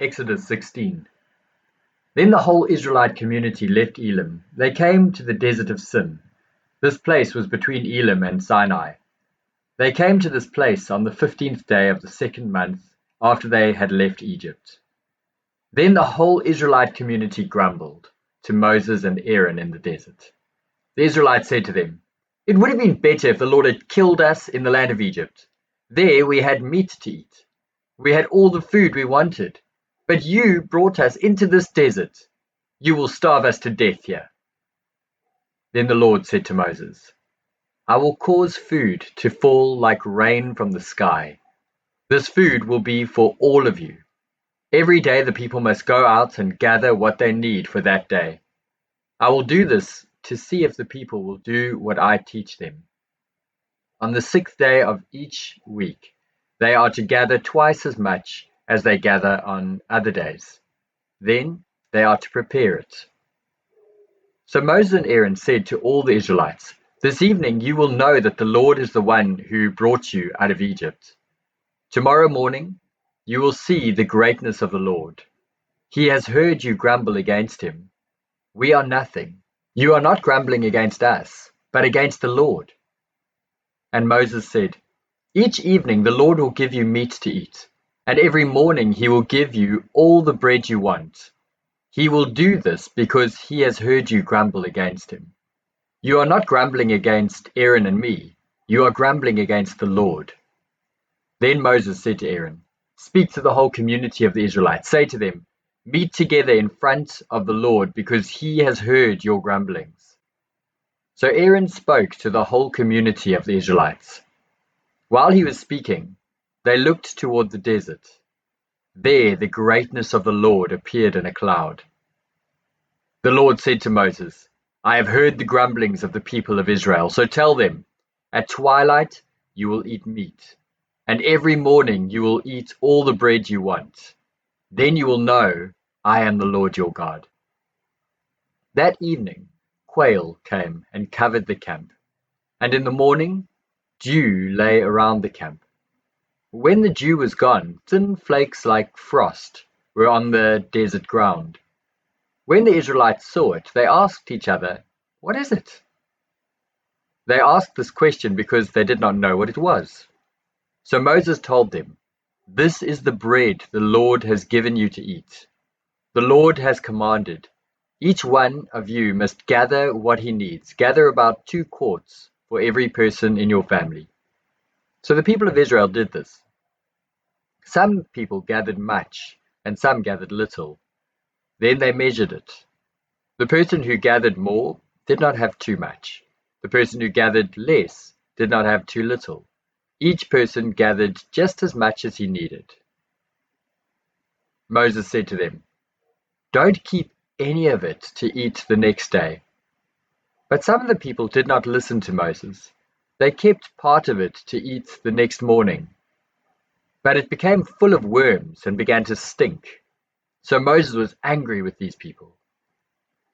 Exodus 16. Then the whole Israelite community left Elim. They came to the desert of Sin. This place was between Elim and Sinai. They came to this place on the 15th day of the second month after they had left Egypt. Then the whole Israelite community grumbled to Moses and Aaron in the desert. The Israelites said to them, "It would have been better if the Lord had killed us in the land of Egypt. There we had meat to eat. We had all the food we wanted. But you brought us into this desert. You will starve us to death here." Then the Lord said to Moses, "I will cause food to fall like rain from the sky. This food will be for all of you. Every day the people must go out and gather what they need for that day. I will do this to see if the people will do what I teach them. On the 6th day of each week, they are to gather twice as much as they gather on other days. Then they are to prepare it." So Moses and Aaron said to all the Israelites, "This evening you will know that the Lord is the one who brought you out of Egypt. Tomorrow morning you will see the greatness of the Lord. He has heard you grumble against him. We are nothing. You are not grumbling against us, but against the Lord." And Moses said, "Each evening the Lord will give you meat to eat, and every morning he will give you all the bread you want. He will do this because he has heard you grumble against him. You are not grumbling against Aaron and me. You are grumbling against the Lord." Then Moses said to Aaron, "Speak to the whole community of the Israelites. Say to them, 'Meet together in front of the Lord because he has heard your grumblings.'" So Aaron spoke to the whole community of the Israelites. While he was speaking, they looked toward the desert. There the greatness of the Lord appeared in a cloud. The Lord said to Moses, "I have heard the grumblings of the people of Israel, so tell them, at twilight you will eat meat, and every morning you will eat all the bread you want. Then you will know I am the Lord your God." That evening quail came and covered the camp, and in the morning dew lay around the camp. When the dew was gone, thin flakes like frost were on the desert ground. When the Israelites saw it, they asked each other, "What is it?" They asked this question because they did not know what it was. So Moses told them, "This is the bread the Lord has given you to eat. The Lord has commanded, each one of you must gather what he needs. Gather about 2 quarts for every person in your family." So the people of Israel did this. Some people gathered much, and some gathered little. Then they measured it. The person who gathered more did not have too much. The person who gathered less did not have too little. Each person gathered just as much as he needed. Moses said to them, "Don't keep any of it to eat the next day." But some of the people did not listen to Moses. They kept part of it to eat the next morning. But it became full of worms and began to stink. So Moses was angry with these people.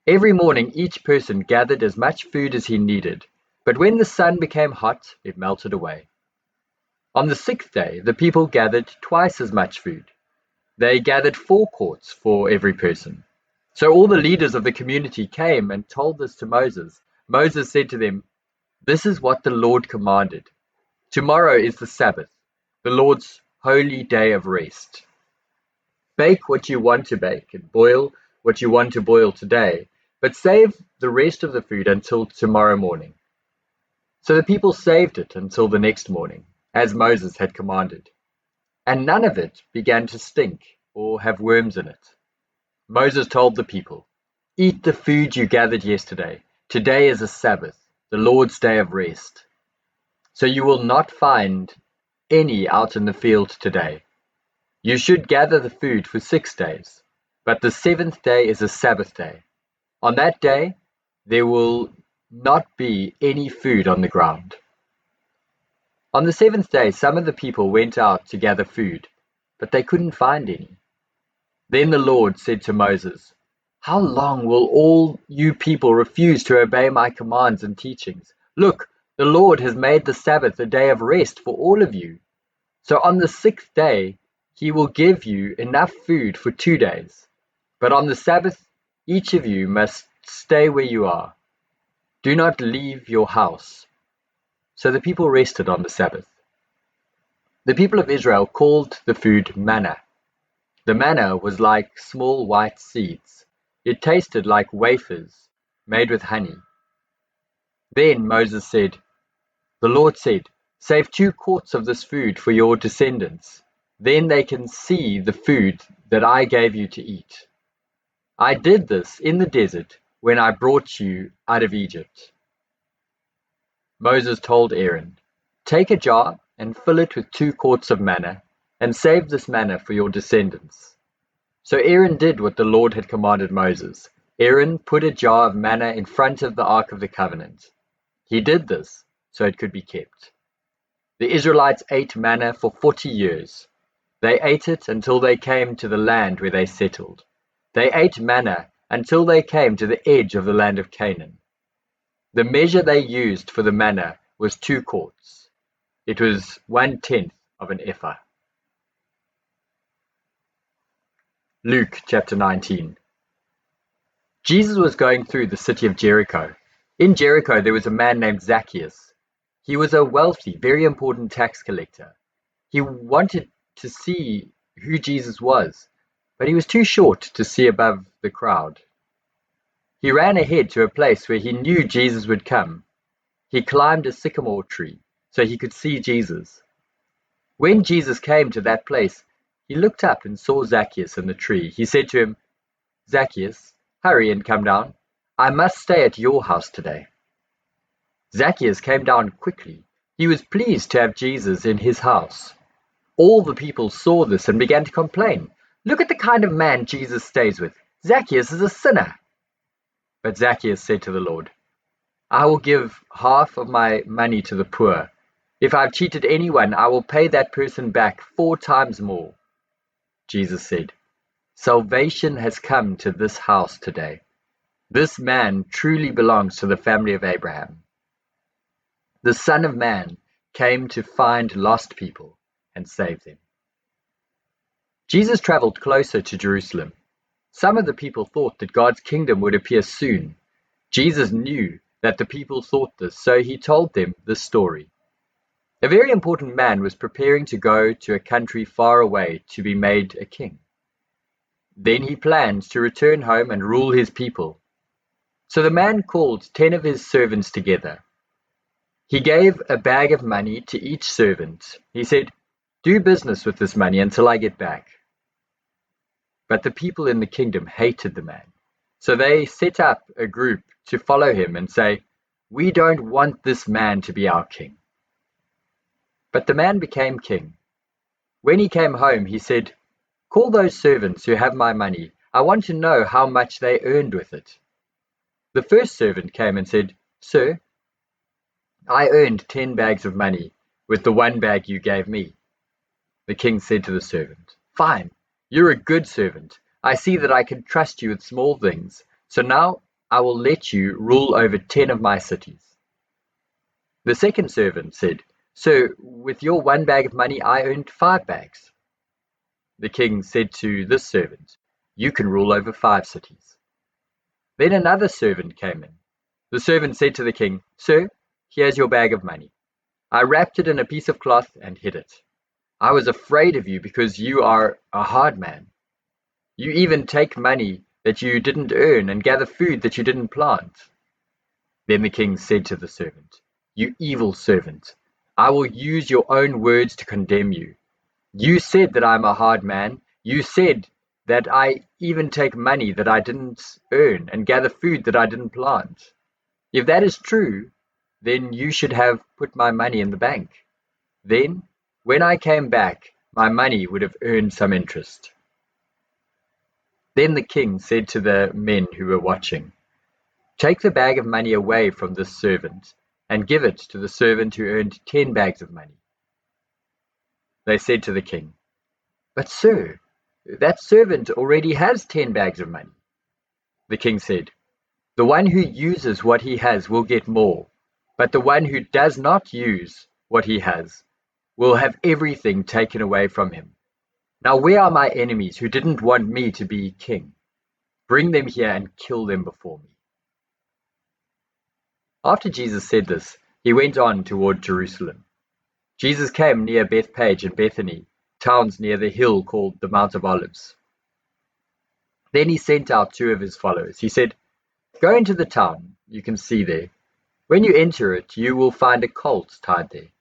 Every morning each person gathered as much food as he needed, but when the sun became hot, it melted away. On the 6th day, the people gathered twice as much food. They gathered 4 quarts for every person. So all the leaders of the community came and told this to Moses. Moses said to them, "This is what the Lord commanded. Tomorrow is the Sabbath, the Lord's holy day of rest. Bake what you want to bake and boil what you want to boil today, but save the rest of the food until tomorrow morning." So the people saved it until the next morning, as Moses had commanded. And none of it began to stink or have worms in it. Moses told the people, "Eat the food you gathered yesterday. Today is a Sabbath, the Lord's day of rest. So you will not find any out in the field today. You should gather the food for 6 days, but the 7th day is a Sabbath day. On that day, there will not be any food on the ground." On the 7th day, some of the people went out to gather food, but they couldn't find any. Then the Lord said to Moses, "How long will all you people refuse to obey my commands and teachings? Look, the Lord has made the Sabbath a day of rest for all of you. So on the 6th day, He will give you enough food for 2 days, but on the Sabbath each of you must stay where you are. Do not leave your house." So the people rested on the Sabbath. The people of Israel called the food manna. The manna was like small white seeds. It tasted like wafers made with honey. Then Moses said, "The Lord said, 'Save 2 quarts of this food for your descendants. Then they can see the food that I gave you to eat. I did this in the desert when I brought you out of Egypt.'" Moses told Aaron, "Take a jar and fill it with 2 quarts of manna, and save this manna for your descendants." So Aaron did what the Lord had commanded Moses. Aaron put a jar of manna in front of the Ark of the Covenant. He did this so it could be kept. The Israelites ate manna for 40 years. They ate it until they came to the land where they settled. They ate manna until they came to the edge of the land of Canaan. The measure they used for the manna was 2 quarts. It was 1/10 of an ephah. Luke chapter 19. Jesus was going through the city of Jericho. In Jericho there was a man named Zacchaeus. He was a wealthy, very important tax collector. He wanted to see who Jesus was, but he was too short to see above the crowd. He ran ahead to a place where he knew Jesus would come. He climbed a sycamore tree so he could see Jesus. When Jesus came to that place, he looked up and saw Zacchaeus in the tree. He said to him, "Zacchaeus, hurry and come down. I must stay at your house today." Zacchaeus came down quickly. He was pleased to have Jesus in his house. All the people saw this and began to complain. "Look at the kind of man Jesus stays with. Zacchaeus is a sinner." But Zacchaeus said to the Lord, "I will give half of my money to the poor. If I've cheated anyone, I will pay that person back 4 times more." Jesus said, "Salvation has come to this house today. This man truly belongs to the family of Abraham. The Son of Man came to find lost people and save them." Jesus traveled closer to Jerusalem. Some of the people thought that God's kingdom would appear soon. Jesus knew that the people thought this, so he told them this story. A very important man was preparing to go to a country far away to be made a king. Then he planned to return home and rule his people. So the man called 10 of his servants together. He gave a bag of money to each servant. He said, "Do business with this money until I get back." But the people in the kingdom hated the man. So they set up a group to follow him and say, "We don't want this man to be our king." But the man became king. When he came home, he said, "Call those servants who have my money. I want to know how much they earned with it." The first servant came and said, "Sir, I earned 10 bags of money with the 1 bag you gave me." The king said to the servant, "Fine, you're a good servant. I see that I can trust you with small things. So now I will let you rule over 10 of my cities." The second servant said, "Sir, with your 1 bag of money I earned 5 bags." The king said to this servant, "You can rule over 5 cities." Then another servant came in. The servant said to the king, "Sir, here's your bag of money. I wrapped it in a piece of cloth and hid it. I was afraid of you because you are a hard man. You even take money that you didn't earn and gather food that you didn't plant." Then the king said to the servant, "You evil servant, I will use your own words to condemn you. You said that I'm a hard man. You said that I even take money that I didn't earn and gather food that I didn't plant. If that is true, then you should have put my money in the bank. Then, when I came back, my money would have earned some interest." Then the king said to the men who were watching, "Take the bag of money away from this servant and give it to the servant who earned 10 bags of money." They said to the king, "But sir, that servant already has 10 bags of money." The king said, "The one who uses what he has will get more, but the one who does not use what he has will have everything taken away from him. Now where are my enemies who didn't want me to be king? Bring them here and kill them before me." After Jesus said this, he went on toward Jerusalem. Jesus came near Bethphage and Bethany, towns near the hill called the Mount of Olives. Then he sent out 2 of his followers. He said, "Go into the town you can see there. When you enter it, you will find a colt tied there.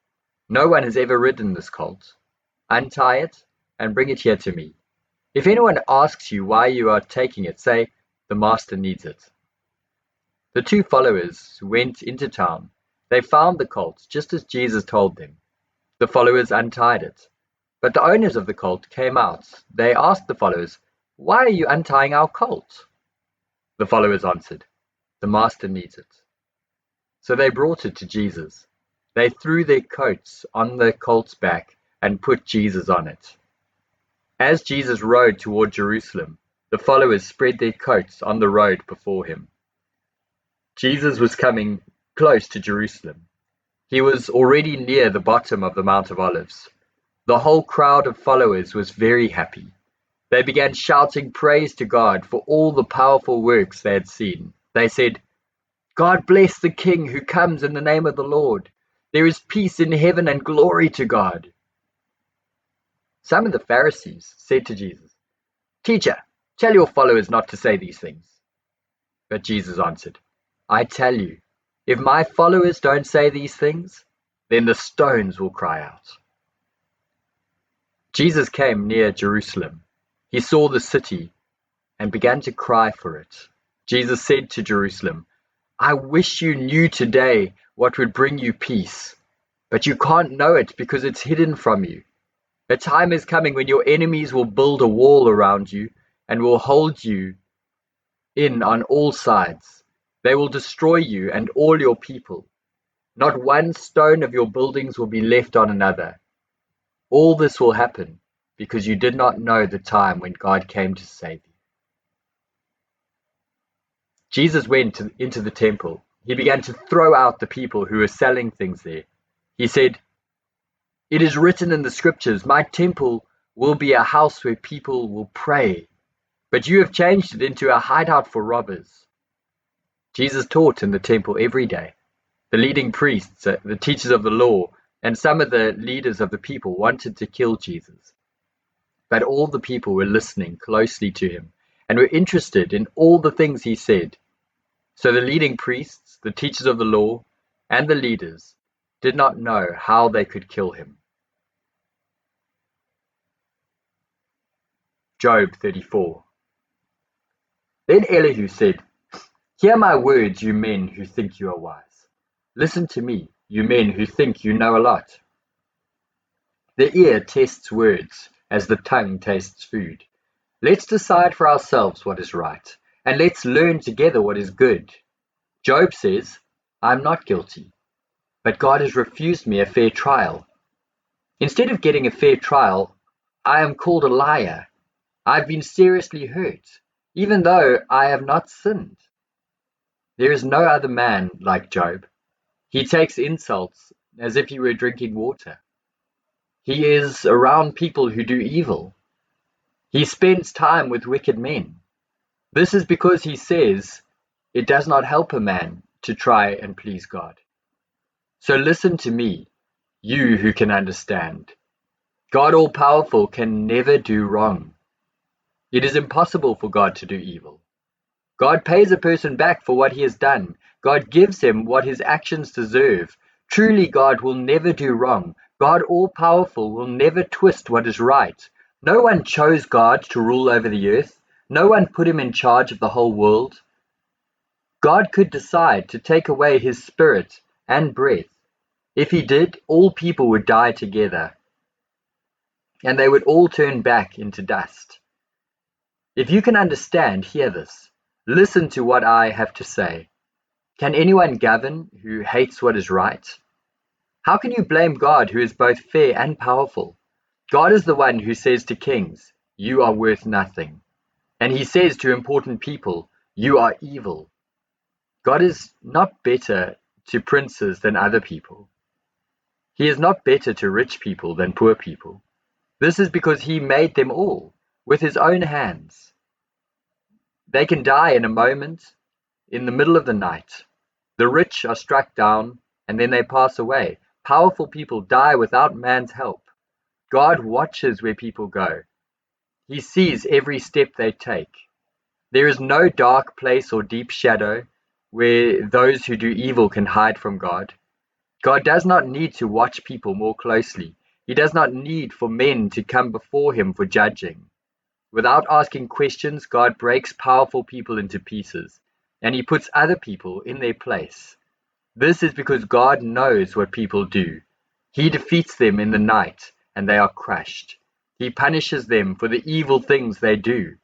No one has ever ridden this colt. Untie it and bring it here to me. If anyone asks you why you are taking it, say, 'The master needs it.'" The 2 followers went into town. They found the colt just as Jesus told them. The followers untied it. But the owners of the colt came out. They asked the followers, "Why are you untying our colt?" The followers answered, "The master needs it." So they brought it to Jesus. They threw their coats on the colt's back and put Jesus on it. As Jesus rode toward Jerusalem, the followers spread their coats on the road before him. Jesus was coming close to Jerusalem. He was already near the bottom of the Mount of Olives. The whole crowd of followers was very happy. They began shouting praise to God for all the powerful works they had seen. They said, "God bless the King who comes in the name of the Lord. There is peace in heaven and glory to God." Some of the Pharisees said to Jesus, "Teacher, tell your followers not to say these things." But Jesus answered, "I tell you, if my followers don't say these things, then the stones will cry out." Jesus came near Jerusalem. He saw the city and began to cry for it. Jesus said to Jerusalem, "I wish you knew today what would bring you peace, but you can't know it because it's hidden from you. A time is coming when your enemies will build a wall around you and will hold you in on all sides. They will destroy you and all your people. Not one stone of your buildings will be left on another. All this will happen because you did not know the time when God came to save you." Jesus went into the temple. He began to throw out the people who were selling things there. He said, "It is written in the scriptures, 'My temple will be a house where people will pray,' but you have changed it into a hideout for robbers." Jesus taught in the temple every day. The leading priests, the teachers of the law, and some of the leaders of the people wanted to kill Jesus. But all the people were listening closely to him and were interested in all the things he said. So the leading priests, the teachers of the law, and the leaders did not know how they could kill him. Job 34. Then Elihu said, "Hear my words, you men who think you are wise. Listen to me, you men who think you know a lot. The ear tests words as the tongue tastes food. Let's decide for ourselves what is right, and let's learn together what is good. Job says, 'I'm not guilty, but God has refused me a fair trial. Instead of getting a fair trial, I am called a liar. I've been seriously hurt, even though I have not sinned.' There is no other man like Job. He takes insults as if he were drinking water. He is around people who do evil. He spends time with wicked men. This is because he says it does not help a man to try and please God. So listen to me, you who can understand. God all-powerful can never do wrong. It is impossible for God to do evil. God pays a person back for what he has done. God gives him what his actions deserve. Truly, God will never do wrong. God all-powerful will never twist what is right. No one chose God to rule over the earth. No one put him in charge of the whole world. God could decide to take away his spirit and breath. If he did, all people would die together, and they would all turn back into dust. If you can understand, hear this. Listen to what I have to say. Can anyone govern who hates what is right? How can you blame God who is both fair and powerful? God is the one who says to kings, "You are worth nothing." And he says to important people, "You are evil." God is not better to princes than other people. He is not better to rich people than poor people. This is because he made them all with his own hands. They can die in a moment, in the middle of the night. The rich are struck down, and then they pass away. Powerful people die without man's help. God watches where people go. He sees every step they take. There is no dark place or deep shadow where those who do evil can hide from God. God does not need to watch people more closely. He does not need for men to come before him for judging. Without asking questions, God breaks powerful people into pieces, and he puts other people in their place. This is because God knows what people do. He defeats them in the night, and they are crushed. He punishes them for the evil things they do.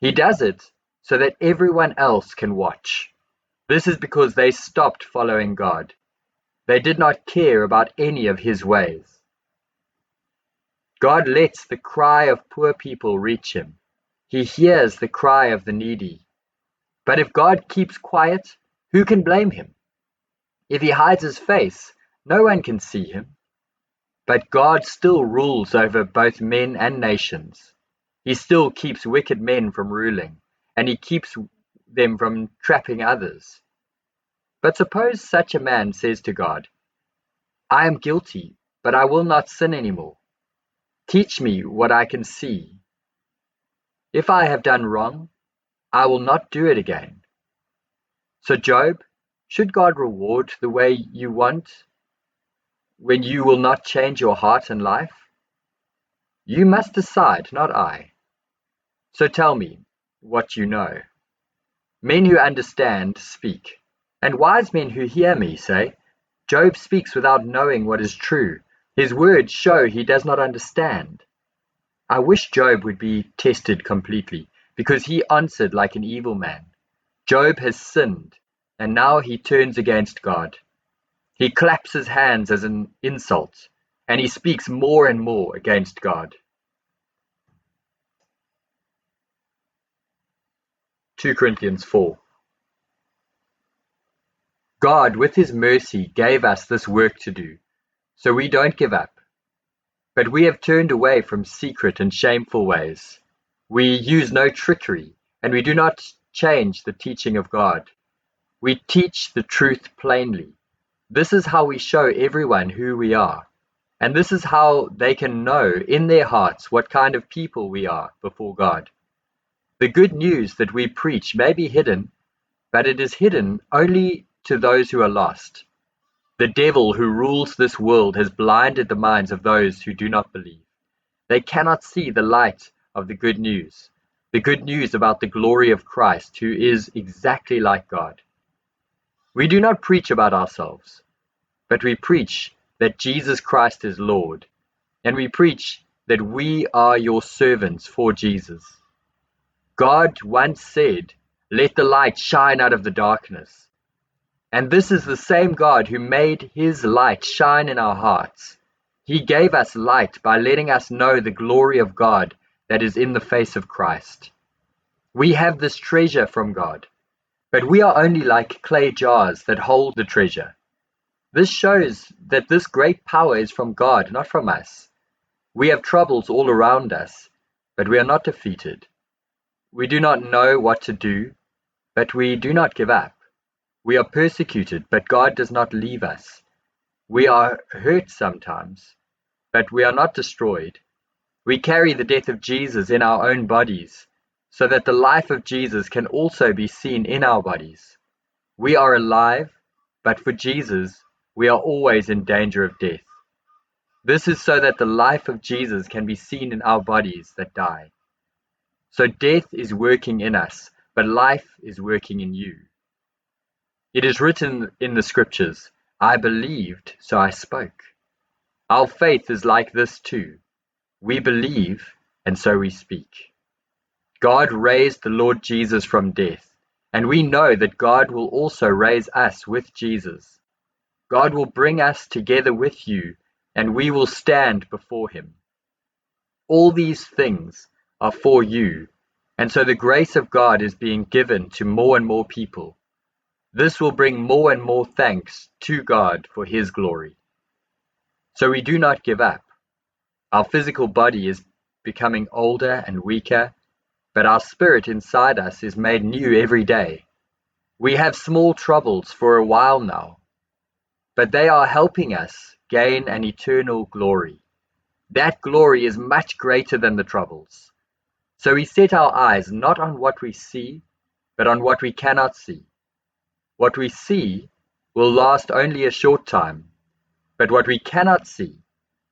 He does it so that everyone else can watch. This is because they stopped following God. They did not care about any of his ways. God lets the cry of poor people reach him. He hears the cry of the needy. But if God keeps quiet, who can blame him? If he hides his face, no one can see him. But God still rules over both men and nations. He still keeps wicked men from ruling, and he keeps them from trapping others. But suppose such a man says to God, I am guilty, but I will not sin anymore. Teach me what I can see. If I have done wrong, I will not do it again. So, Job, should God reward the way you want when you will not change your heart and life? You must decide, not I. So tell me what you know. Men who understand speak, and wise men who hear me say, Job speaks without knowing what is true. His words show he does not understand. I wish Job would be tested completely, because he answered like an evil man. Job has sinned, and now he turns against God. He claps his hands as an insult, and he speaks more and more against God. 2 Corinthians 4. God, with his mercy, gave us this work to do, so we don't give up. But we have turned away from secret and shameful ways. We use no trickery, and we do not change the teaching of God. We teach the truth plainly. This is how we show everyone who we are, and this is how they can know in their hearts what kind of people we are before God. The good news that we preach may be hidden, but it is hidden only to those who are lost. The devil who rules this world has blinded the minds of those who do not believe. They cannot see the light of the good news about the glory of Christ, who is exactly like God. We do not preach about ourselves, but we preach that Jesus Christ is Lord, and we preach that we are your servants for Jesus. God once said, let the light shine out of the darkness. And this is the same God who made his light shine in our hearts. He gave us light by letting us know the glory of God that is in the face of Christ. We have this treasure from God, but we are only like clay jars that hold the treasure. This shows that this great power is from God, not from us. We have troubles all around us, but we are not defeated. We do not know what to do, but we do not give up. We are persecuted, but God does not leave us. We are hurt sometimes, but we are not destroyed. We carry the death of Jesus in our own bodies, so that the life of Jesus can also be seen in our bodies. We are alive, but for Jesus, we are always in danger of death. This is so that the life of Jesus can be seen in our bodies that die. So death is working in us, but life is working in you. It is written in the scriptures, I believed, so I spoke. Our faith is like this too. We believe, and so we speak. God raised the Lord Jesus from death, and we know that God will also raise us with Jesus. God will bring us together with you, and we will stand before him. All these things are for you, and so the grace of God is being given to more and more people. This will bring more and more thanks to God for his glory. So we do not give up. Our physical body is becoming older and weaker, but our spirit inside us is made new every day. We have small troubles for a while now, but they are helping us gain an eternal glory. That glory is much greater than the troubles. So we set our eyes not on what we see, but on what we cannot see. What we see will last only a short time, but what we cannot see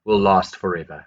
will last forever.